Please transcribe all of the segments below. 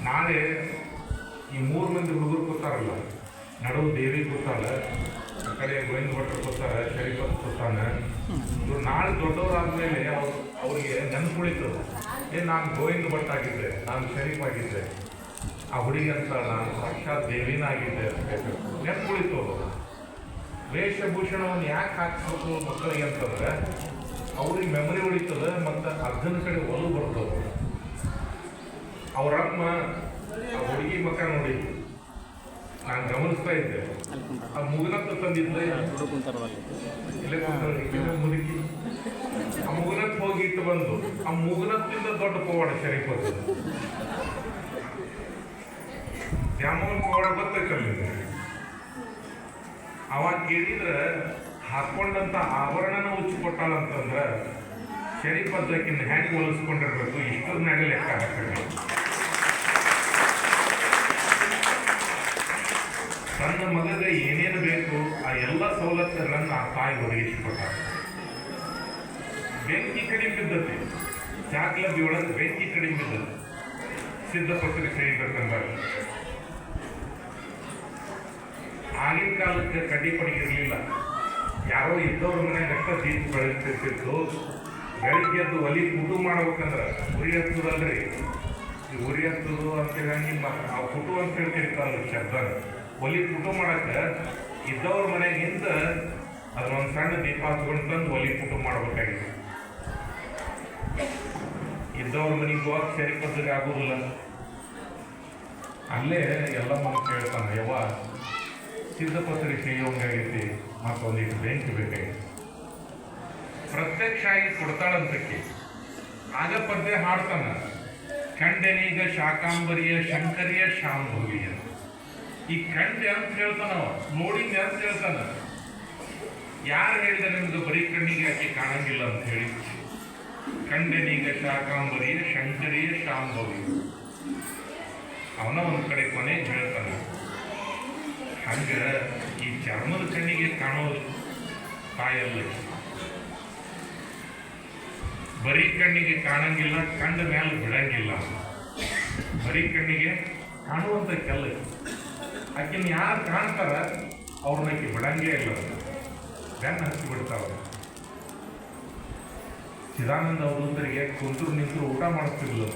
ನಾಳೆ ಈ 3 ಮಂದಿ ಹುಡುಗರು ಕೂತಾರಲ್ಲ, ನಡುವು ದೇವಿ ಕೂತಾಳ, ಆ ಕಡೆ ಗೋವಿಂದ ಭಟ್ರು ಕೂತಾರ, ಶರೀಫತ್ ಕೂತಾನ. ಇವ್ರು ನಾಳೆ ದೊಡ್ಡವರಾದ್ಮೇಲೆ ಅವ್ರಿಗೆ ನೆನಪುಳಿತು, ನಾನು ಗೋವಿಂದ ಭಟ್ ಆಗಿದ್ದೆ, ನಾನು ಶರೀಫ್ ಆಗಿದ್ದೆ, ಆ ಹುಡುಗಿ ಅಂತ ನಾನು ಸಾಕ್ಷಾತ್ ದೇವಿನ ಆಗಿದ್ದೆ ಅಂತ ನೆನಪುಳಿತು. ಅವರು ವೇಷಭೂಷಣವನ್ನು ಯಾಕೆ ಹಾಕ್ಸ್ಬೇಕು ಮಕ್ಕಳಿಗೆ ಅಂತಂದ್ರೆ ಅವ್ರಿಗೆ ಮೆಮೊರಿ ಉಳಿತದೆ ಮತ್ತು ಅರ್ಧನ ಕಡೆ ಒಲು ಬರ್ತದೆ. ಅವರಮ್ಮ ಆ ಹುಡುಗಿ ಮಕ್ಕ ನೋಡಿ ನಾನು ಗಮನಿಸ್ತಾ ಇದ್ದೆ, ಆ ಮುಗುನತ್ತ ತಂದಿದ್ದೆ, ಇಲ್ಲೇ ಮುದುಕಿ ಆ ಮುಗುನತ್ ಹೋಗಿ ಇಟ್ಟು ಬಂದು ಆ ಮುಗುನತ್ತಿಂದ ದೊಡ್ಡ ಪವಾಡ ಶರೀಫ್ ಅದು ದ್ಯಾಮೋಹನ್ ಪವಾಡ ಬರ್ತಕ್ಕಲ್ಲಿದೆ. ಅವಾಗ ಕೇಳಿದ್ರೆ ಹಾಕೊಂಡಂತ ಆಭರಣನ ಉಚ್ಚಿಕೊಟ್ಟಾಳಂತಂದ್ರೆ ಶರೀಫ್ ಅದಕ್ಕಿಂತ ಹ್ಯಾಂಗೆ ಹೋಲಿಸ್ಕೊಂಡಿರ್ಬೇಕು, ಇಷ್ಟದ ಮ್ಯಾಗ ಲೆಕ್ಕ ಹಾಕಬೇಕು. ತನ್ನ ಮಗಗೆ ಏನೇನು ಬೇಕು ಆ ಎಲ್ಲ ಸವಲತ್ತುಗಳನ್ನು ಆ ತಾಯಿ ಒದಗಿಸಿಕೊಟ್ಟಾರೆ. ಬೆಂಕಿ ಕಡಿಮೆ ಬಿದ್ದತಿ, ಚಾಕ್ಲಬ್ಬಿ ಒಳಗೆ ಬೆಂಕಿ ಕಡಿಮೆ ಬಿದ್ದತಿ, ಸಿದ್ಧಪತ್ರಿಕೆ ಸೇರಿಬೇಕಂದಾಗ ಆಗಿನ ಕಾಲಕ್ಕೆ ಕಡ್ಡಿ ಪಡಿಗಿರಲಿಲ್ಲ. ಯಾರೋ ಇದ್ದವ್ರ ಮನೆಯಾಗ ಅಷ್ಟ ದೀಪ ಬೆಳೆಸ್ತಿರ್ತಿತ್ತು. ಬೆಳಿಗ್ಗೆ ಎದ್ದು ಒಲಿ ಕುಟು ಮಾಡ್ಬೇಕಂದ್ರೆ ಉರಿ ಹತ್ತದಲ್ರಿ, ಈ ಉರಿ ಹತ್ತದು ಅಂತೇಳಿ ಆ ಕುಟು ಅಂತೇಳಿ ಕರಿತಾರಲ್ಲ ಶಬ್ದ. ಒಲಿ ಕುಟು ಮಾಡಕ್ಕೆ ಇದ್ದವ್ರ ಮನೆಗಿಂದ ಅದನ್ನೊಂದು ಸಣ್ಣ ದೀಪ ಹಚ್ಕೊಂಡು ತಂದು ಒಲಿ ಕುಟು ಮಾಡ್ಬೇಕಾಗಿತ್ತು. ಇದ್ದವ್ರ ಮನೆಗೆ ಹೋಗಕ್ಕೆ ಸರಿ ಪದ್ಧತಿ ಆಗೋದಿಲ್ಲ. ಅಲ್ಲೇ ಎಲ್ಲ ಮನೆ ಕೇಳ್ತಾನೆ, ಯವ್ವ ಸಿದ್ಧಪತ್ರಿಕೆ ಸೇಯೋಂಗಾಗೈತಿ, ಮತ್ತೊಂದಿಟ್ಟು ಬೆಂಕಿ ಬೇಕಾಗಿತ್ತು. ಪ್ರತ್ಯಕ್ಷ ಆಗಿ ಕೊಡ್ತಾಳಂತಕ್ಕೆ ಆಗ ಪದ್ಯ ಹಾಡ್ತಾನ, ಕಂಡೆನೀಗ ಶಾಕಾಂಬರಿಯ ಶಂಕರಿಯ ಶಾಂಭವಿಯ. ಈ ಕಂಡೆ ಅಂತ ಹೇಳ್ತಾನವ, ನೋಡಿದ್ದೆ ಅಂತ ಹೇಳ್ತಾನ. ಯಾರು ಹೇಳಿದ ನಿಮ್ದು ಬರೀ ಕಣ್ಣಿಗೆ ಆಕೆ ಕಾಣಂಗಿಲ್ಲ ಅಂತ ಹೇಳಿ? ಕಂಡೆನೀಗ ಶಾಕಾಂಬರಿಯ ಶಂಕರಿಯ ಶಾಂಭವಿಯ. ಅವನ ಒಂದು ಕಡೆ ಕೊನೆಗೆ ಹೇಳ್ತಾನ, ಹಂಗ ಈ ಚರ್ಮದ ಕಣ್ಣಿಗೆ ಕಾಣೋದು ತಾಯಲ್ಲ, ಬರೀ ಕಣ್ಣಿಗೆ ಕಾಣಂಗಿಲ್ಲ, ಕಂಡ ಮೇಲೆ ಬಿಡಂಗಿಲ್ಲ. ಬರೀ ಕಣ್ಣಿಗೆ ಕಾಣುವಂಥ ಕೆಲ್ಲ ಆಕಿನ ಯಾರು ಕಾಣ್ತಾರ ಅವ್ರನ್ನಕ್ಕೆ ಬಿಡಂಗೇ ಇಲ್ಲ, ಬೆನ್ನ ಹಚ್ಚಿ ಬಿಡ್ತಾವ. ಚಿದಾನಂದ ಅವಧೂತರಿಗೆ ಕುಂತರು ನಿಂತರು ಊಟ ಮಾಡಿಸ್ತಿರ್ಲಿಲ್ಲ.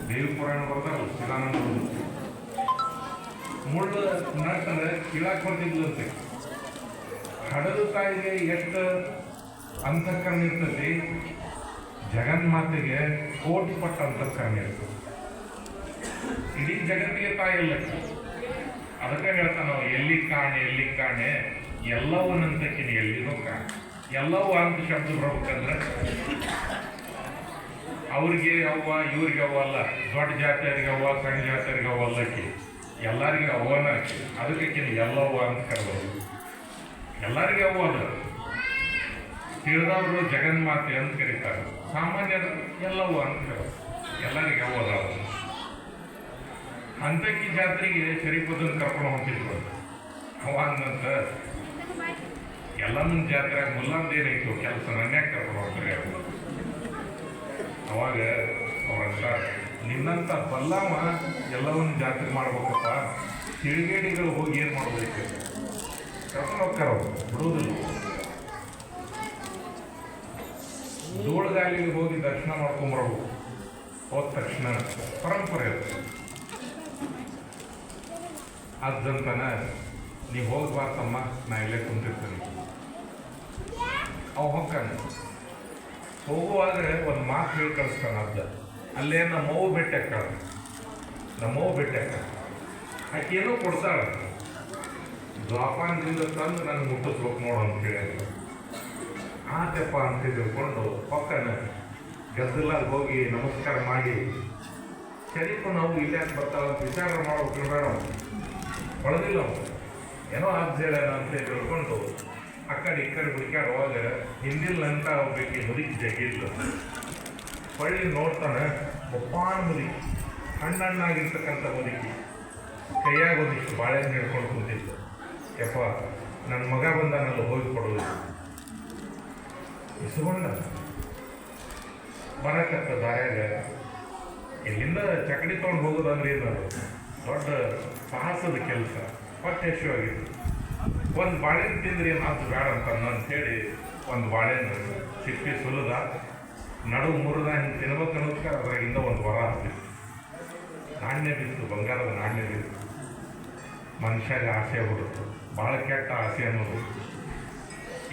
ದೇವಿ ಪುರಾಣ ಬರ್ತಾರಲ್ಲ ಚಿದಾನಂದ ಅವಧೂತ, ಮುಳ್ಳು ನಟ್ಟಂದ್ರೆ ಕೀಳಾಕ್ ಬರ್ತಿದ್ಲಂತೆ. ಹಡದು ತಾಯಿಗೆ ಎಷ್ಟು ಅಂತಃಕರಣ ಇರ್ತೈತಿ, ಜಗನ್ಮಾತೆಗೆ ಕೋಟಿ ಪಟ್ಟ ಅಂತಃಕರಣ ಇರ್ತದೆ. ಇಡೀ ಜಗತ್ತಿಗೆ ತಾಯಿಲ್ಲ. ಅದಕ್ಕೆ ಹೇಳ್ತಾನ ನಾವು, ಎಲ್ಲಿ ಕಾಣೆ ಎಲ್ಲವನ್ನಂತಕ್ಕಿನಿ ಎಲ್ಲಿನೂ ಕಾಣೆ. ಎಲ್ಲವೂ ಅಂತ ಶಬ್ದ ಬರ್ಬೇಕಂದ್ರೆ ಅವ್ರಿಗೆ ಅವ್ವ ಇವ್ರಿಗೆ ಅವ್ವ ಅಲ್ಲ, ದೊಡ್ಡ ಜಾತಿಯರಿಗೆ ಅವ್ವ ಸಣ್ಣ ಜಾತಿಯರಿಗೆ ಅವ್ವ ಅಲ್ಲಕ್ಕಿ, ಎಲ್ಲರಿಗೆ ಅವ್ವನ ಆಕಿ. ಅದಕ್ಕೆ ಎಲ್ಲವ್ವ ಅಂತ ಕರೆದವರು, ಎಲ್ಲರಿಗೆ ಅವ್ವ ಅದ. ತಿಳಿದವರು ಜಗನ್ಮಾತೆ ಅಂತ ಕರೀತಾರೆ, ಸಾಮಾನ್ಯರು ಎಲ್ಲವೂ ಅಂತ ಕರೆದು ಎಲ್ಲರಿಗೆ ಅವ್ವ ಅದಾವ. ಅಂತಕ್ಕಿ ಜಾತ್ರೆಗೆ ಶರೀಫದನ್ನು ಕರ್ಕೊಂಡು ಹೋಗ್ತಿದ್ರು. ಅವ ಅಂದಂತ ಎಲ್ಲಮ್ಮನ ಜಾತ್ರೆಯಾಗ ಮುಲ್ಲಂದೇನೈತು ಕೆಲಸ ನನ್ಯಾಗ ಕರ್ಕೊಂಡು ಹೋಗ್ತಾರೆ. ಅವಾಗ ಅವ್ರಂತ, ನಿನ್ನಂತ ಬಲ್ಲವ ಎಲ್ಲವನ್ನ ಜಾತ್ರೆ ಮಾಡ್ಬೇಕಪ್ಪ, ತಿಳಿಗೇಡಿಗಳು ಹೋಗಿ ಏನು ಮಾಡ್ಬೇಕು, ಕರ್ಕೊಂಡು ಹೋಗ್ತಾರ, ಬಿಡುವುದಿಲ್ಲ. ಧೂಳುಗಾಲಿಗೆ ಹೋಗಿ ದರ್ಶನ ಮಾಡ್ಕೊಂಬರ್ಬೇಕು. ಹೋದ ತಕ್ಷಣ ಪರಂಪರೆ ಅದಂತನ, ನೀವು ಹೋಗ್ಬಾರ್ದಮ್ಮ, ನಾ ಇಲ್ಲೇ ಕುಂತಿರ್ತೀನಿ. ಅವ ಹೋಗ್ತಾನೆ. ಹೋಗುವಾಗ ಒಂದು ಮಾತು ಹೇಳಿ ಕಳಿಸ್ತಾನೆ. ಅಲ್ಲೇ ನಮ್ಮವ್ವ ಭೇಟಿ ಹಾಕಾಳ, ನಮ್ಮವ್ವ ಭೇಟಿ ಹಾಕ ಆಕೇನೋ ಕೊಡ್ತಾಳ, ದ್ವಾಪಾನದಿಂದ ತಂದು ನನಗೆ ಮುಟ್ಟಿಸ್ಬೇಕು ನೋಡು ಅಂತ ಹೇಳಿ. ಆತಪ್ಪ ಅಂತ ತಿಳ್ಕೊಂಡು ಪಕ್ಕನ ಗದ್ದಲಾಗಿ ಹೋಗಿ ನಮಸ್ಕಾರ ಮಾಡಿ, ಶರೀಫ್ ನಾವು ಇಲ್ಲೇ ಬರ್ತಾವ ಅಂತ ವಿಚಾರ ಮಾಡ್ಬೇಕು ಬೇಡ, ಹೊಳದಿಲ್ಲ ಏನೋ ಹೇಳೋಣ ಅಂತ ತಿಳ್ಕೊಂಡು ಆ ಕಡೆ ಈ ಕಡೆ ಹುಡುಕಾಡುವಾಗ ಹಿಂದಿಲ್ಲ ಅಂತ ಹೋಗ್ಬೇಕು ಮುದುಕಿ ಜಗಿಲ್ಲ. ಹೊಳ್ಳಿ ನೋಡ್ತಾನೆ, ಒಪ್ಪಾನ ಮುದುಕಿ, ಹಣ್ಣಾಗಿರ್ತಕ್ಕಂಥ ಮುದುಕಿ, ಕೈಯಾಗ ಒಂದಿಷ್ಟು ಬಾಳೆಹಣ್ಣು ಹಿಡ್ಕೊಂಡು ಕುಂತಿದ್ದು. ಯಪ್ಪ ನನ್ನ ಮಗ ಬಂದಾನಲ್ಲ, ಹೋಗಿ ಕೊಡೋದು. ಇಸ್ಕೊಂಡ ಬರಕತ್ತ ದಾರ್ಯಾಗ ಇಲ್ಲಿಂದ ಚಕಡಿ ತೊಗೊಂಡು ಹೋಗೋದಂದ್ರೆ ಏನದು ದೊಡ್ಡ ಸಾಹಸದ ಕೆಲಸ. ಹೊಟ್ಟೆ ಹಸಿವಾಗಿತ್ತು. ಒಂದು ಬಾಳೆಹಣ್ಣು ತಿಂದ್ರೆ ಏನಾದ್ರು ಬೇಡ ಅಂತೇಳಿ ಒಂದು ಬಾಳೆಹಣ್ಣು ಸಿಪ್ಪಿ ಸುಲಿದ ನಡುವು ಮುರಿದ ಹಿಂಗೆ ತಿನ್ಬೇಕು ಅನ್ನೋದಕ್ಕೆ ಅದ್ರಾಗಿಂದ ಒಂದು ವರ ಆಗ್ತಿತ್ತು. ನಾಣ್ಯ ಬಿತ್ತು, ಬಂಗಾರದ ನಾಣ್ಯ ಬಿತ್ತು. ಮನುಷ್ಯಾಗ ಆಸೆ ಬಿಡುತ್ತೆ, ಭಾಳ ಕೆಟ್ಟ ಆಸೆ ಅನ್ನೋದು.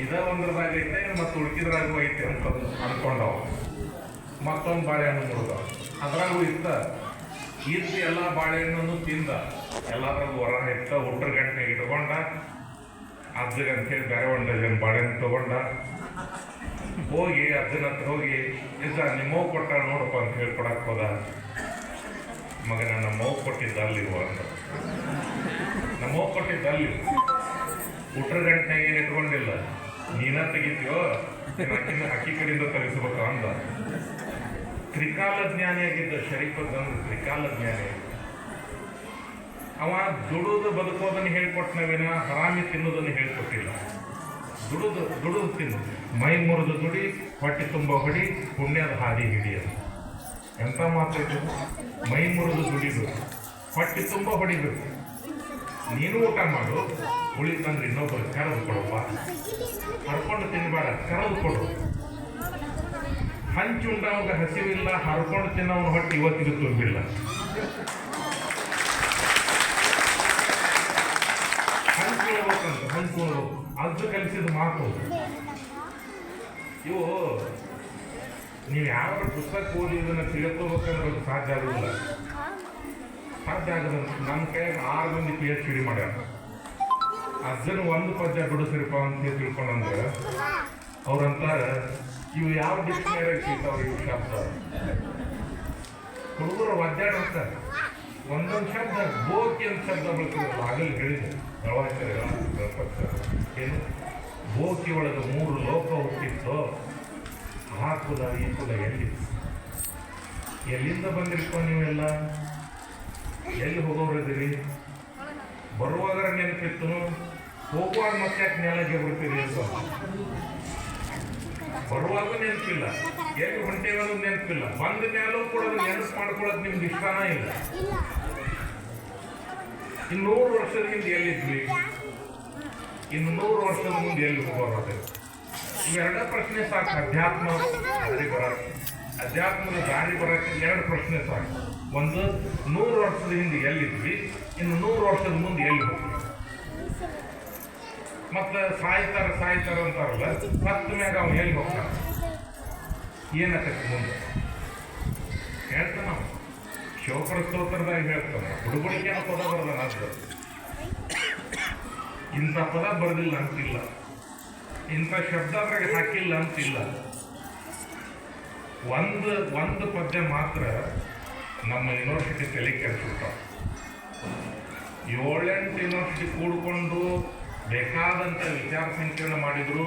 ಇದ ಒಂದ್ರದಾಗ ಐತೆ ಮತ್ತು ಉಳ್ಕಿದ್ರಾಗೂ ಐತೆ ಅಂತ ಅನ್ಕೊಂಡವ. ಮತ್ತೊಂದು ಬಾಳೆಹಣ್ಣು ಮುರಿದ, ಅದ್ರಾಗೂ ಇದ್ದ ಎಲ್ಲ ಬಾಳೆಹಣ್ಣನ್ನು ತಿಂದ. ಎಲ್ಲದ್ರಾಗೂ ಹೊರ ಇತ್ತ. ಹುಟ್ರ ಗಂಟೆಗೆ ಇಟ್ಕೊಂಡ. ಅಜ್ಜಗೆ ಅಂತೇಳಿ ಬೇರೆ ಒಂದು ಡಜನ್ ಬಾಳೆಹಣ್ಣು ತಗೊಂಡ. ಹೋಗಿ ಅಜ್ಜನ ಹತ್ರ ಹೋಗಿ ಇದ್ದ ನಿಮ್ಮವ್ ಕೊಟ್ಟ ನೋಡಪ್ಪ ಅಂತ ಹೇಳ್ಕೊಡಕ್ಕೆ ಹೋದ. ಮಗನ ನಮ್ಮವ್ ಕೊಟ್ಟಿದ್ದ ಅಲ್ಲಿರುವ ಅಂತ. ನಮ್ಮವ್ ಕೊಟ್ಟಿದ್ದ ಅಲ್ಲಿ. ಹುಟ್ರ ಗಂಟೆಗೆ ಏನು ಇಟ್ಕೊಂಡಿಲ್ಲ. ನೀನ ತೆಗಿತೀಯೋ ಅಕ್ಕಿ ಕಡೆಯಿಂದ ತರಿಸ್ಬೇಕು ಅಂದ. ತ್ರಿಕಾಲ ಜ್ಞಾನಿಯಾಗಿದ್ದ ಶರೀಫದಂದ್ರೆ ತ್ರಿಕಾಲ ಜ್ಞಾನಿ. ಅವ ದುಡುದು ಬದುಕೋದನ್ನು ಹೇಳ್ಕೊಟ್ನವೇನ ಹರಾಮಿ ತಿನ್ನೋದನ್ನು ಹೇಳ್ಕೊಟ್ಟಿಲ್ಲ. ದುಡುದು ತಿನ್ನು, ಮೈ ಮುರಿದು ದುಡಿ, ಹೊಟ್ಟೆ ತುಂಬ ಹೊಡಿ, ಪುಣ್ಯದ ಹಾದಿ ಹಿಡಿಯೋದು. ಎಂಥ ಮಾತಾಯ್ತು. ಮೈ ಮುರಿದು ದುಡಿದು ಹೊಟ್ಟೆ ತುಂಬ ಹೊಡಿಬೇಕು. ನೀನು ಊಟ ಮಾಡು, ಉಳಿತಂದ್ರೆ ಇನ್ನೊಬ್ಬರು ಕರೆದು ಕೊಡಪ್ಪ. ಹರ್ಕೊಂಡು ತಿನ್ಬೇಡ, ಕರೆದು ಕೊಡು. ಹಂಚುಂಡವಾಗ ಹಸಿವಿಲ್ಲ, ಹರ್ಕೊಂಡು ತಿನ್ನೋವನ ಹೊಟ್ಟೆ ಇವತ್ತಿಗೂ ತುಂಬಿಲ್ಲ. ಹಂಚ್ಕೊಳ್ಬೇಕಂತ ಹಂಚ್ಕೊಳ್ಬೇಕು. ಅದು ಕಲಿಸಿದ ಮಾತು ಇವು. ನೀವು ಯಾವ ಪುಸ್ತಕ ಓದಿ ಇದನ್ನು ತಿಳ್ಕೋಬೇಕಂದ್ರೆ ಅದು ಸಾಧ್ಯ ಆಗೋದಿಲ್ಲ. ಸಾಧ್ಯ ಆಗೋದಂತ ನಮ್ಮ ಕೈಯಾಗ 6 ಮಂದಿ PhD ಮಾಡ್ಯಾರ. ಅಜ್ಜನ ಒಂದು ಪದ್ಯ ಬಿಡಿಸ್ರಿಪ್ಪ ಅಂತ ತಿಳ್ಕೊಂಡಂದ್ರೆ ಅವ್ರಂತಾರೆ ಇವು ಯಾವ ಡಿಕ್ಷನರಿ ಸಿಗ್ತಾವ್ರಿ ಇವು ಶಬ್ದ. ಹುಡುಗರು ಒದ್ದಾಡ್ತಾರೆ. ಒಂದೊಂದು ಶಬ್ದ ಬೋಕಿ ಅಂತ ಶಬ್ದ ಬಳಸಿದ್ರು. ಆಗಲಿ ಹೇಳಿದೆ ಏನು ಬೋಕಿ ಒಳಗೆ 3 ಲೋಕ ಹುಟ್ಟಿತ್ತು. ಆ ಕುಲ ಈ ಕುಲ ಎಲ್ಲಿಂದ ಬಂದಿರ್ಕೊ ನೀವೆಲ್ಲ? ಎಲ್ಲಿ ಹೋಗೋರಿದ್ದೀರಿ? ಬರುವಾಗ ನೆನಪಿತ್ತು, ಹೋಗುವಾಗ ಮತ್ತೆ ಯಾಕೆ ನೆಲಗೆ ಬರ್ತೀರಿ ಅಂತ. ಬರುವಾಗ ನೆನಪಿಲ್ಲ, ಎಲ್ಲಿ ಹೊಂಟೇವದು ನೆನಪಿಲ್ಲ. ಬಂದ ಮೇಲೂ ಕೂಡ ನೆನಪು ಮಾಡ್ಕೊಳ್ಳೋದು ನಿಮ್ಗೆ ಇಷ್ಟನೇ ಇಲ್ಲ. 100 ವರ್ಷದ ಹಿಂದೆ ಎಲ್ಲಿದ್ವಿ, 100 ವರ್ಷದ ಮುಂದೆ ಎಲ್ಲಿ ಹೋಗೋದು? ಇವೆರಡ ಪ್ರಶ್ನೆ ಸಾಕು. ಅಧ್ಯಾತ್ಮದ ದಾರಿ ಬರೋಕ್ಕೆ 2 ಪ್ರಶ್ನೆ ಸಾಕು. ಒಂದು, 100 ವರ್ಷದ ಹಿಂದೆ ಎಲ್ಲಿದ್ವಿ, ಇನ್ನು 100 ವರ್ಷದ ಮುಂದೆ ಎಲ್ಲಿ ಹೋಗ್ತೀವಿ. ಮತ್ತೆ ಸಾಯ್ತಾರ ಅಂತಾರಲ್ಲ, ಸತ್ತ ಮ್ಯಾಗ ಅವ್ನು ಎಲ್ಲಿ ಹೋಗ್ತಾನ, ಏನಕ್ಕಕ್ಕೆ ಮುಂದೆ ಹೇಳ್ತಾನ. ಶಿವಪುರ ಸ್ತೋತ್ರದಾಗ ಹೇಳ್ತಾನ, ಹುಡುಗುಡಿಕೆ ಪದ ಬರದ ಅದು. ಇಂಥ ಪದ ಬರೆದಿಲ್ಲ ಅಂತಿಲ್ಲ, ಇಂಥ ಶಬ್ದ ಅದ್ರಾಗ ಹಾಕಿಲ್ಲ ಅಂತಿಲ್ಲ. ಒಂದು ಪದ್ಯ ಮಾತ್ರ ನಮ್ಮ ಯೂನಿವರ್ಸಿಟಿ ತಲೆ ಕೆಡಿಸ್ಬಿಟ್ಟಾವ. 7-8 ಯೂನಿವರ್ಸಿಟಿ ಕೂಡ್ಕೊಂಡು ಬೇಕಾದಂಥ ವಿಚಾರ ಸಂಕಿರಣ ಮಾಡಿದ್ರು,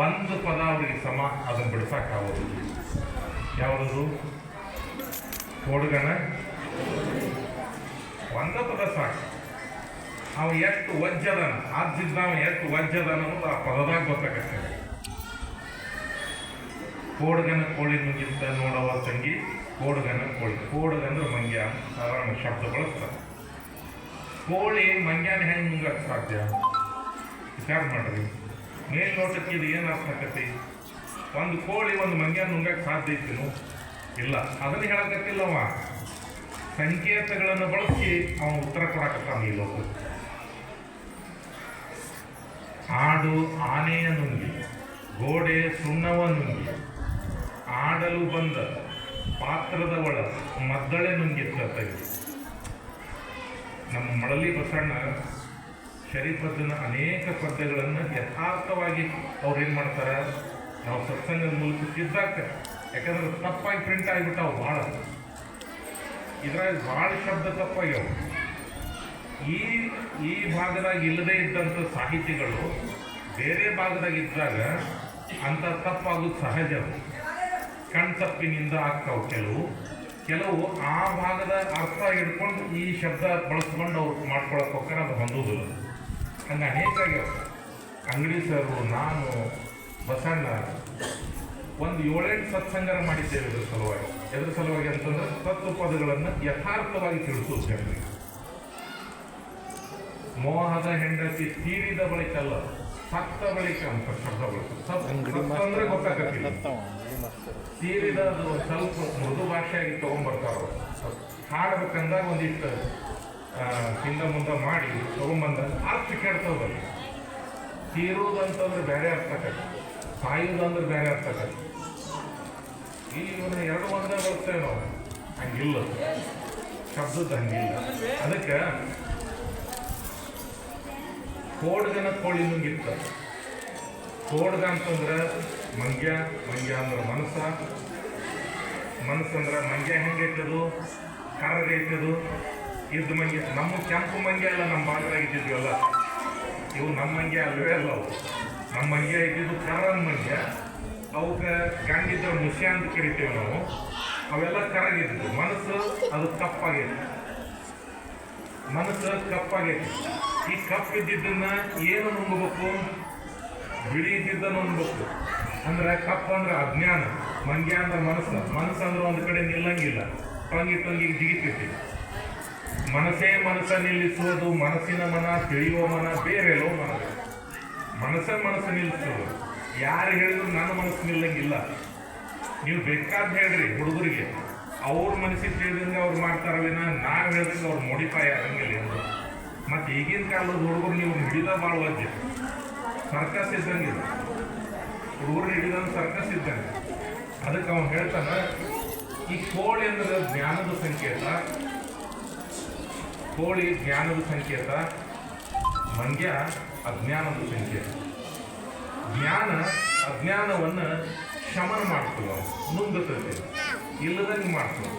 ಒಂದು ಪದ ಅವರಿಗೆ ಸಮ ಅದನ್ನು ಬಿಡ್ಸಕ್ಕಾಗೋದು. ಯಾವುದದು? ಕೋಡ್ಗನ ಒಂದ ಪದ ಸಾಕು. ಅವ ಎಷ್ಟು ವಜ್ಜದನ, ಆದ್ದಿದ್ದಾವ ಎಷ್ಟು ವಜ್ಜದನ ಅನ್ನೋದು ಆ ಪದದಾಗ ಗೊತ್ತಾಗತ್ತೆ. ಕೋಡ್ಗನ ಕೋಳಿ ನುಗ್ಗಿಂತ ನೋಡವ ತಂಗಿ, ಕೋಡ್ಗನ ಕೋಳಿ. ಕೋಡ್ಗಂದ್ರೆ ಮಂಗ್ಯ ಸಾಧಾರಣ ಶಬ್ದ ಬಳಸ್ತಾರೆ. ಕೋಳಿ ಮಂಗ್ಯಾನ ಹೆಂಗೆ ನುಂಗಕ್ಕೆ ಸಾಧ್ಯ? ವಿಚಾರ ಮಾಡ್ರಿ. ಮೇಲ್ನೋಟಕ್ಕೆ ಇದು ಏನು ಅರ್ಥ ಆಕತಿ? ಒಂದು ಕೋಳಿ ಒಂದು ಮಂಗ್ಯಾನ ನುಂಗಕ್ಕೆ ಸಾಧ್ಯ ಐತಿನು? ಇಲ್ಲ. ಅದನ್ನು ಹೇಳಕತ್ತಿಲ್ಲವ, ಸಂಕೇತಗಳನ್ನು ಬಳಸಿ ಅವನು ಉತ್ತರ ಕೊಡಕತ್ತಾನ ಈ ಲೋಕ. ಆಡು ಆನೆಯ ನುಂಗಿ, ಗೋಡೆ ಸುಣ್ಣವ ನುಂಗಿ, ಆಡಲು ಬಂದ ಪಾತ್ರದ ಒಳ ಮದ್ದಳೆ ನುಂಗಿತ್ತ. ನಮ್ಮ ಮಳಲಿ ಬಸಣ್ಣ ಶರೀಫದ್ದನ ಅನೇಕ ಪದ್ಯಗಳನ್ನು ಯಥಾರ್ಥವಾಗಿ ಅವ್ರು ಏನು ಮಾಡ್ತಾರೆ, ನಾವು ಸತ್ಸಂಗದ ಮೂಲಕ ತಿದ್ದಾಕ. ಯಾಕಂದ್ರೆ ತಪ್ಪಾಗಿ ಪ್ರಿಂಟ್ ಆಗಿಬಿಟ್ಟಾವು ಭಾಳ. ಇದ್ರಾಗ ಭಾಳ ಶಬ್ದ ತಪ್ಪಾಗ್ಯಾವ. ಈ ಭಾಗದಾಗ ಇಲ್ಲದೇ ಇದ್ದಂಥ ಸಾಹಿತಿಗಳು ಬೇರೆ ಭಾಗದಾಗ ಇದ್ದಾಗ ಅಂಥ ತಪ್ಪಾಗೋದು ಸಹಜ. ಕಣ್ತಪ್ಪಿನಿಂದ ಆಗ್ತಾವೆ. ಕೆಲವು ಆ ಭಾಗದ ಅರ್ಥ ಹಿಡ್ಕೊಂಡು ಈ ಶಬ್ದ ಬಳಸ್ಕೊಂಡು ಅವ್ರು ಮಾಡ್ಕೊಳಕ್ಕೆ ಹೋಗ್ತಾರೆ, ಅದು ಹೊಂದೋದಿಲ್ಲ. ಹಂಗೆ ಅನೇಕ ಆಗ್ಯಾವ. ಅಂಗಡಿ ಸರು, ನಾನು, ಬಸಣ್ಣ ಒಂದು 7-8 ಸತ್ಸಂಗರ ಮಾಡಿದ್ದೇವೆ ಇದ್ರ ಸಲುವಾಗಿ. ಎದ್ರ ಸಲುವಾಗಿ ಅಂತಂದ್ರೆ ತತ್ವಪದಗಳನ್ನು ಯಥಾರ್ಥವಾಗಿ ತಿಳಿಸೋದು ಜನರಿಗೆ. ಮೋಹದ ಹೆಂಡತಿ ತೀರಿದ ಬಳಿಕ ಅಲ್ಲ, ಸತ್ತ ಬಳಿಕ ಅಂತ ಶಬ್ದ ಬಳಸ್ತಾರೆ. ಅಂದ್ರೆ ಗೊತ್ತಾಗತ್ತಿಲ್ಲ, ತೀರಿದ ಅದು ಸ್ವಲ್ಪ ಮೃದು ಭಾಷೆಯಾಗಿ ತಗೊಂಡ್ಬರ್ತಾರ. ಹಾಡ್ಬೇಕಂದಾಗ ಒಂದಿಷ್ಟು ಹಿಂದ ಮುಂದೆ ಮಾಡಿ ತಗೊಂಡ್ಬಂದಾಗ ಅರ್ಥ ಕೇಳ್ತಾವಲ್ಲ. ತೀರುವುದಂತಂದ್ರೆ ಬೇರೆ ಅರ್ಥ ಆಕತಿ, ಸಾಯುವುದಂದ್ರೆ ಬೇರೆ ಅರ್ಥ ಆಕತಿ. ಇವನ್ನ ಎರಡು ಒಂದೇ ಬರ್ತೇವೆ ನಾವು, ಹಂಗಿಲ್ಲ ಶಬ್ದದ ಹಂಗಿಲ್ಲ. ಅದಕ್ಕೆ ಕೋಡ್ಗನ ಕೋಳಿ ನುಂಗಿತ್ತ. ಕೋಡ್ಗ ಅಂತಂದ್ರೆ ಮಂಗ್ಯ, ಮಂಗ್ಯ ಅಂದ್ರೆ ಮನಸ್ಸಂದ್ರೆ ಮಂಗ್ಯ ಹೆಂಗೈತದು, ಕರ್ರಗೈತದು. ಇದ್ದು ಮಂಗ್ಯ ನಮ್ಮ ಕೆಂಪು ಮಂಗ್ಯ ಅಲ್ಲ, ನಮ್ಮ ಭಾಗದಾಗ ಇದ್ದಿದ್ವಲ್ಲ ಇವು ನಮ್ಮ ಮಂಗ್ಯ ಅಲ್ವೇ ಅಲ್ಲ. ಅವು ನಮ್ಮ ಮಂಗ್ಯ ಇದ್ದಿದ್ದು ಕರ್ರನ ಮಂಗ್ಯ. ಅವಕ್ಕೆ ಗಂಡಿದ್ರ ಮುಷ್ಯ ಅಂತ ಕರಿತೀವಿ ನಾವು. ಅವೆಲ್ಲ ಕರಗಿದ್ದು. ಮನಸ್ಸು ಅದು ಕಪ್ಪಾಗೈತಿ, ಮನಸ್ಸು ಕಪ್ಪಾಗೈತಿ. ಈ ಕಪ್ಪಿದ್ದನ್ನ ಏನು ನುಂಗಬೇಕು? ಬಿಳಿ ಇದ್ದಿದ್ದನ್ನು ನುಂಗಬೇಕು. ಅಂದ್ರೆ ಕಪ್ಪ ಅಂದ್ರೆ ಅಜ್ಞಾನ, ಮಂಗ್ಯ ಅಂದ್ರೆ ಮನಸ್ಸಂದ್ರೆ ಒಂದು ಕಡೆ ನಿಲ್ಲಂಗಿಲ್ಲ, ಟೊಂಗಿ ಜಿಗಿತೈತಿ. ಮನಸ್ಸ ನಿಲ್ಲಿಸೋದು, ಮನಸ್ಸಿನ ಮನ ತಿಳಿಯುವ ಮನ ಬೇರೆಲ್ಲೋ ಮನಸ್ಸು ನಿಲ್ಲಿಸೋದು. ಯಾರು ಹೇಳಿದ್ರು ನನ್ನ ಮನಸ್ಸು ನಿಲ್ಲಂಗಿಲ್ಲ. ನೀವು ಬೇಕಾದ ಹೇಳ್ರಿ ಹುಡುಗರಿಗೆ, ಅವ್ರ ಮನಸ್ಸಿಗೆ ತಿಳಿದಂಗೆ ಅವ್ರು ಮಾಡ್ತಾರವೇನ, ನಾವು ಹೇಳಿದಂಗೆ ಅವ್ರು ಮೋಡಿಫೈ ಆಗಂಗಿಲ್ಲ ಎಂದು. ಮತ್ತು ಈಗಿನ ಕಾಲದ ಹುಡುಗರು ನೀವು ಹಿಡಿದ ಭಾಳ ವಜ್ಜೆ, ಸರ್ಕಸ್ ಇದ್ದಂಗಿಲ್ಲ. ಹುಡುಗರು ಹಿಡಿದಂಗೆ ಸರ್ಕಸ್ ಇದ್ದಂಗೆ. ಅದಕ್ಕೆ ಅವನು ಹೇಳ್ತಾನ, ಈ ಕೋಳಿ ಅಂದ್ರೆ ಜ್ಞಾನದ ಸಂಕೇತ, ಕೋಳಿ ಜ್ಞಾನದ ಸಂಕೇತ, ಮಂಗ್ಯ ಅಜ್ಞಾನದ ಸಂಕೇತ. ಜ್ಞಾನ ಅಜ್ಞಾನವನ್ನು ಶಮನ ಮಾಡ್ತದೆ, ನುಂಗತದೆ, ಇಲ್ಲದಂಗೆ ಮಾಡ್ತದೆ.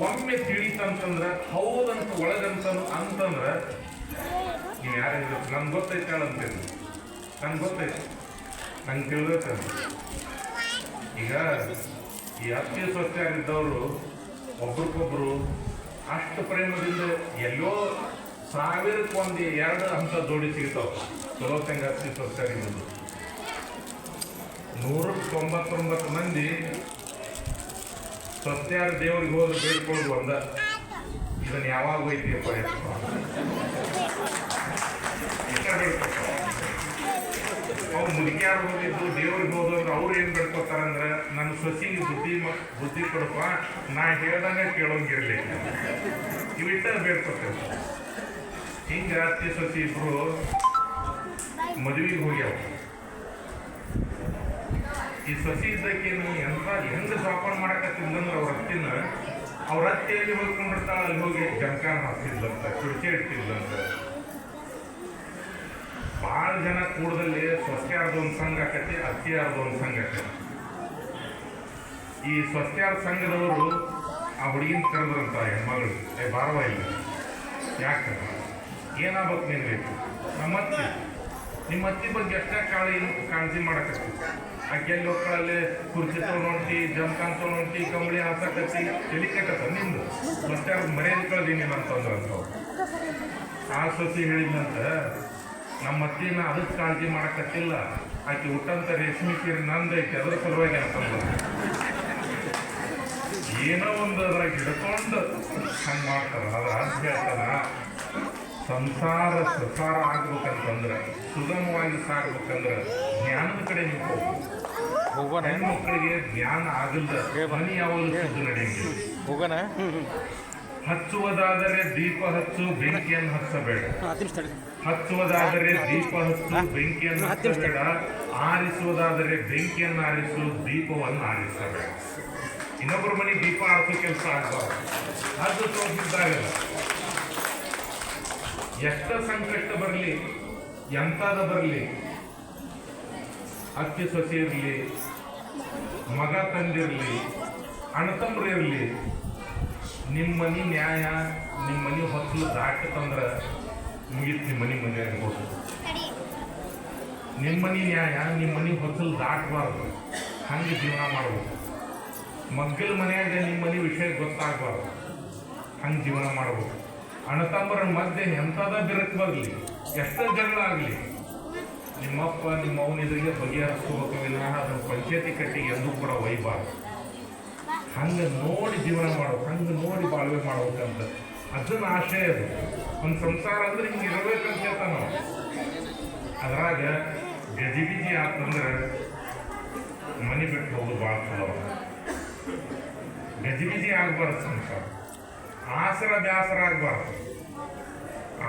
ಒಮ್ಮೆ ತಿಳಿತಂತಂದ್ರೆ ಹೌದಂತ ಒಳಗಂತ ಅಂತಂದ್ರೆ ನೀವು ಯಾರು ನನ್ಗೆ ಗೊತ್ತೈತೆ ಹೇಳಂತೇಳಿ, ನನ್ಗೆ ಗೊತ್ತೈತೆ, ನಂಗೆ ತಿಳಿದೈತೆ. ಈಗ ಈ ಅತಿ ಸ್ವಚ್ಛಾಗಿದ್ದವರು ಒಬ್ರಿಗೊಬ್ರು ಅಷ್ಟು ಪ್ರೇಮದಿಂದ ಎಲ್ಲೋ ಸಾವಿರಕ್ಕೊಂದು 2 ಹಂತ ಜೋಡಿ ಸಿಗ್ತಾವ. ಚಲೋ ತಂಗ ಅತಿ ಸ್ವಚ್ಛಾಗಿದ್ದು 199 ಮಂದಿ ಸ್ವಚ್ಛಾರ ದೇವ್ರಿಗೆ ಹೋದ್ರೆ ಬೇಡ್ಕೊಳ್ಳೋದು ಒಂದ, ಇದನ್ನ ಯಾವಾಗ ಹೋಯ್ತಿಯಪ್ಪ ಅವ್ರು ಮುದುಕ್ಯಾರು ಹೋಗಿದ್ದು ದೇವ್ರಿಗೆ ಹೋದ್ರೆ ಅವ್ರು ಏನು ಬೇಡ್ಕೊತಾರಂದ್ರೆ, ನನ್ನ ಸೊಸಿಗೆ ಬುದ್ಧಿ ಕೊಡಪ್ಪ, ನಾ ಹೇಳ್ದಂಗೆ ಕೇಳೋಂಗಿರ್ಲಿ, ಇವಿಟ್ಟ ಬೇಡ್ಕೊತೇವೆ. ಹಿಂಗೆ ಅತ್ತಿ ಸೊಸಿ ಇಬ್ರು ಮದುವೆಗೆ ಹೋಗ್ಯಾವ. ಈ ಸೊಸಿ ಇದ್ದಕ್ಕೇನು ಹೆಂಗೆ ಜೋಪಾನ ಮಾಡಕತ್ತಿದ್ದಂದ್ರೆ ಅವ್ರ ಅತ್ತೆಯಲ್ಲಿ ಹೋಗ್ಕೊಂಡಿರ್ತಾಳ, ಅಲ್ಲಿ ಹೋಗಿ ಜಂಕಾನ ಹಾಕ್ತಿದ್ಲಂತ, ಕುರ್ಚಿ ಇಡ್ತಿದ್ಲಂತ. ಭಾಳ ಜನ ಕೂಡದಲ್ಲಿ ಸ್ವಸ್ತ್ಯಾರ್ದೊಂದು ಸಂಘ ಆಕತಿ, ಅತ್ತಿಯಾರ್ದೊಂದು ಸಂಘ ಆಕತಿ. ಈ ಸ್ವಸ್ತ್ಯಾರ ಸಂಘದವರು ಆ ಹುಡುಗಿನ ಕರೆದ್ರಂತ ಹೆಣ್ಮಗಳು, ಬಾರವ ಇಲ್ಲ, ಯಾಕೆ ಏನಾಗ್ಬೇಕು ನಿನ್ಗೆ? ನಿಮ್ಮ ಅತ್ತಿ ಬಗ್ಗೆ ಎಷ್ಟೇ ಕಾಳಜಿ ಮಾಡಕತ್ತಿ. ಆಕೆ ಎಲ್ಲಿ ಹೋಗ್ಕೊಳ್ಳಲ್ಲಿ ಕುರ್ಚಿ ತೊಗೊಂಡು ಜಂಕಾನ್ ತೊಗೊಂಡು ಕಂಬಳಿ ಹಾಸಕತ್ತಿ, ಎಲ್ಲಿ ಕಟ್ಟತ್ತ ನಿಂದು ಸ್ವಸ್ತ್ಯಾರ ಮರ್ಯಾದೆ ಕಳ್ದೀನಿ ಅಂತಂದ್ರು ಅಂತ. ಆ ಸೊಸಿ ಹೇಳಿದ್ನಂತ, ನಮ್ಮ ಅತ್ತಿನ ಅದಕ್ಕೆ ಕಾಳಜಿ ಮಾಡಕತ್ತಿಲ್ಲ, ಆಕೆ ಹುಟ್ಟಂತ ರೇಷ್ಮೆ ಸೀರೆ ನಂದೈತಿ, ಅದರ ಸಲುವಾಗಿ ಅಂತಂದ್ರು. ಏನೋ ಒಂದು ಅದ್ರಾಗ ಹಿಡ್ಕೊಂಡು ಹಂಗೆ ಮಾಡ್ತಾರ. ಅದ್ರ ಅಂತ ಹೇಳ್ತಾನ, ಸಂಸಾರ ಸಸಾರ ಆಗ್ಬೇಕಂತಂದ್ರೆ, ಸುಗಮವಾಗಿ ಸಾಗ್ಬೇಕಂದ್ರೆ ಜ್ಞಾನದ ಕಡೆ ನೀವು ಹೋಗ್ಬೇಕು. ಹೆಣ್ಮಕ್ಳಿಗೆ ಜ್ಞಾನ ಆಗಲ್ದ ಮನಿ ಯಾವಾಗಲೂ ಸುದ್ದು ನಡೆಯಂಗಿಲ್ಲ. ಹಚ್ಚುವುದಾದರೆ ದೀಪ ಹಚ್ಚು, ಬೆಂಕಿಯನ್ನು ಹಚ್ಚಬೇಡ. ಹಚ್ಚುವುದಾದರೆ ದೀಪ ಹಚ್ಚು, ಬೆಂಕಿಯನ್ನು ಹಚ್ಚಬೇಡ. ಆರಿಸುವುದಾದರೆ ಬೆಂಕಿಯನ್ನು ಆರಿಸು, ದೀಪವನ್ನು ಆರಿಸಬೇಡ. ಇನ್ನೊಬ್ಬರ ಮನೆ ದೀಪ ಆರಿಸೋ ಕೆಲಸ ಆಗಬಾರ್ದು. ಅದು ತೋರಿಸಿದ್ದಾಗಲ್ಲ. ಎಷ್ಟ ಸಂಕಷ್ಟ ಬರಲಿ, ಎಂತಾದ ಬರಲಿ, ಅತ್ತಿ ಸೊಸೆ ಇರಲಿ, ಮಗ ತಂದಿರಲಿ, ಅಣ್ಣತಮ್ಮರು ಇರಲಿ, ನಿಮ್ಮ ಮನೆ ನ್ಯಾಯ, ನಿಮ್ಮ ಮನೆ ಹೊಸಲು ದಾಟತಂದ್ರೆ ಮುಗಿತು. ನಿಮ್ಮ ಮನೆ ಆಗ್ಬೋದು. ನಿಮ್ಮ ಮನೆ ನ್ಯಾಯ ನಿಮ್ಮ ಮನೆ ಹೊಸಲು ದಾಟಬಾರ್ದು, ಹಂಗೆ ಜೀವನ ಮಾಡ್ಬೇಕು. ಮಗ್ಗಲ ಮನೆಯಾಗ ನಿಮ್ಮ ಮನೆ ವಿಷಯ ಗೊತ್ತಾಗಬಾರ್ದು, ಹಂಗೆ ಜೀವನ ಮಾಡ್ಬೇಕು. ಅಣ್ಣತಮ್ಮರ ಮಧ್ಯೆ ಎಂಥದ ಬಿರಕ್ ಬರಲಿ, ಎಷ್ಟೋ ಜಗಳ ಆಗಲಿ, ನಿಮ್ಮಪ್ಪ ನಿಮ್ಮ ಅವನ ಎದುರಿಗೆ ಬಗೆಹರಿಸ್ಕೋಬೇಕು ವಿನಃ ಅದನ್ನು ಪಂಚಾಯತಿ ಕಟ್ಟಿಗೆ ಎಂದೂ ಕೂಡ ಒಯ್ಯಬಾರ್ದು. ಹಂಗೆ ನೋಡಿ ಜೀವನ ಮಾಡ್ಬೇಕು, ಹಂಗೆ ನೋಡಿ ಬಾಳ್ವೆ ಮಾಡ್ಬೇಕಂತ ಅದನ್ನ ಆಶಯ ಅದು. ಒಂದು ಸಂಸಾರ ಅಂದ್ರೆ ಹಿಂಗೆ ಇರಬೇಕಂತ ಹೇಳ್ತಾನ ನಾವು. ಅದ್ರಾಗ ಗಜಿಬಿಜಿ ಆತಂದ್ರೆ ಮನೆ ಬಿಟ್ಟು ಹೋಗೋದು ಭಾಳ ಚಲೋ. ಗಜಿಬಿಜಿ ಆಗ್ಬಾರ್ದು ಸಂಸಾರ. ಆಸರ ಬ್ಯಾಸರ ಆಗ್ಬಾರ್ದು.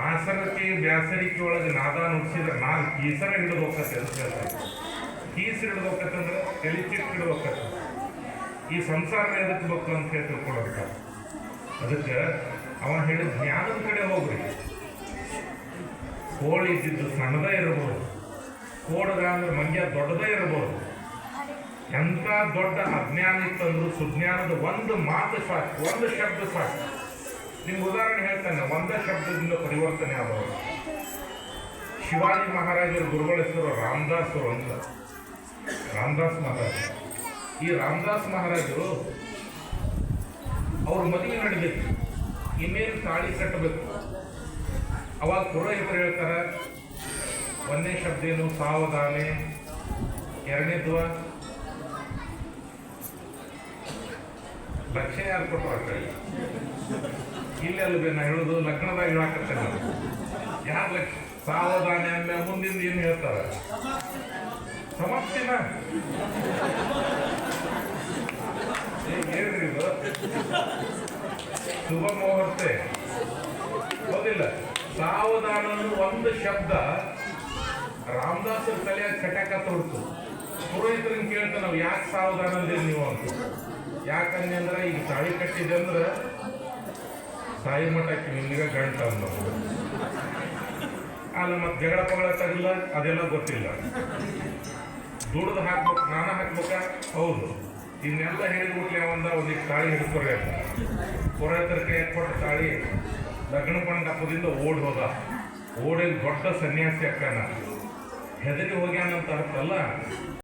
ಆಸರಕ್ಕೆ ಬ್ಯಾಸರಿಕೆ ಒಳಗೆ ನಾದ ನುಡಿಸಿದ್ರೆ ನಾಲ್ ಕೀಸರ ಹಿಡಿದು ಹೋಗ್ತದೆ ಅಂತ ಹೇಳ್ತಾರೆ. ಕೀಸ್ ಹಿಡಿದು ಹೋಗ್ತಂದ್ರೆ ಎಲಿಚಿಟ್ ಹಿಡಿದು ಹೋಗ್ತದೆ. ಈ ಸಂಸಾರ ಎದಕ್ಕೆ ಬೇಕು ಅಂತ ಹೇಳಿ ತಿಳ್ಕೊಳೋದಕ್ಕೆ. ಅದಕ್ಕೆ ಅವ ಹೇಳಿದ ಜ್ಞಾನದ ಕಡೆ ಹೋಗ್ರಿ. ಕೋಳಿ ಇದ್ದಿದ್ದು ಸಣ್ಣದೇ ಇರ್ಬೋದು, ಕೋಡಗ ಅಂದ್ರೆ ಮಂಡ್ಯ ದೊಡ್ಡದೇ ಇರ್ಬೋದು. ಎಂಥ ದೊಡ್ಡ ಅಜ್ಞಾನ ಇತ್ತಂದ್ರು ಸುಜ್ಞಾನದ ಒಂದು ಮಾತು ಸಾಕು, ಒಂದು ಶಬ್ದ ಸಾಕು. ನಿಮ್ಗೆ ಉದಾಹರಣೆ ಹೇಳ್ತಾನೆ, ಒಂದೇ ಶಬ್ದದಿಂದ ಪರಿವರ್ತನೆ ಆದವರು. ಶಿವಾಜಿ ಮಹಾರಾಜರ ಗುರುಗಳ ಹೆಸರು ರಾಮದಾಸರು ಅಂತ. ರಾಮದಾಸ್ ಮಹಾರಾಜ. ಈ ರಾಮದಾಸ್ ಮಹಾರಾಜರು ಅವ್ರ ಮದುವೆ ನಡಿಬೇಕು, ಇನ್ನೇನು ತಾಳಿ ಕಟ್ಟಬೇಕು. ಅವಾಗ ಪುರೋಹಿತರು ಹೇಳ್ತಾರೆ, ಒಂದೇ ಶಬ್ದ ಏನು ಸಾವಧಾನೆ, ಎರಡನೇದು ಲಕ್ಷ ಯಾರು ಕೊಟ್ಟರು ಆ ಕಡೆ. ಇಲ್ಲಿ ಅಲ್ವೇ ನಾ ಹೇಳೋದು, ಲಗ್ನದಾಗ ಹೇಳಾಕತ್ತೇನೆ ನಾನು. ಯಾರು ಲಕ್ಷ ಸಾವಧಾನೆ ಅಂದ ಮುಂದಿಂದ ಏನು ಹೇಳ್ತಾರೆ? ಸಮಸ್ಯೆನ ಹೇಳ್ರಿ, ಇದು ಶುಭ ಮುಹೂರ್ತೆ ಹೌದಿಲ್ಲ. ಸಾವಧಾನ ಒಂದು ಶಬ್ದ ರಾಮದಾಸರ ತಲೆಯಾಗ ಕಟ್ಟಾಕ ತೊಡ್ತು. ಪುರೋಹಿತರನ್ನ ಕೇಳ್ತಾ ನಾವು ಯಾಕೆ ಸಾವಧಾನ ಅಂದೇವಿ ನೀವು ಅಂತ. ಯಾಕಂದ್ರೆ ಅಂದ್ರೆ ಈಗ ತಾಳಿ ಕಟ್ಟಿದೆ ಅಂದ್ರೆ ಸಾಯಿ ಮಠಕ್ಕೆ ನಿಮ್ಗೆ ಗಂಟ ನಾವು ಅಲ್ಲ. ಮತ್ತೆ ಜಗಳ ಪಗಳ ತಗಲ್ಲ ಅದೆಲ್ಲ ಗೊತ್ತಿಲ್ಲ. ದುಡ್ದು ಹಾಕ್ಬೇಕು, ನಾನ ಹಾಕ್ಬೇಕ, ಹೌದು. ಇನ್ನೆಲ್ಲ ಹೇಳಿಬಿಟ್ಲಿ ಒಂದಿಷ್ಟು ತಾಳಿ ಹಿಡ್ಕೊರಿ ಅಂತ ಪುರೋಹಿತರಿಗೆ ಕೊಟ್ಟ ತಾಳಿ ಲಗ್ನ ಮಂಟಪದಿಂದ ಓಡಿ ಹೋದ. ಓಡಿ ದೊಡ್ಡ ಸನ್ಯಾಸಿ ಅಕ್ಕನ ಹೆದರಿ ಹೋಗ್ಯಾನಂತ ಅರ್ಥಲ್ಲ.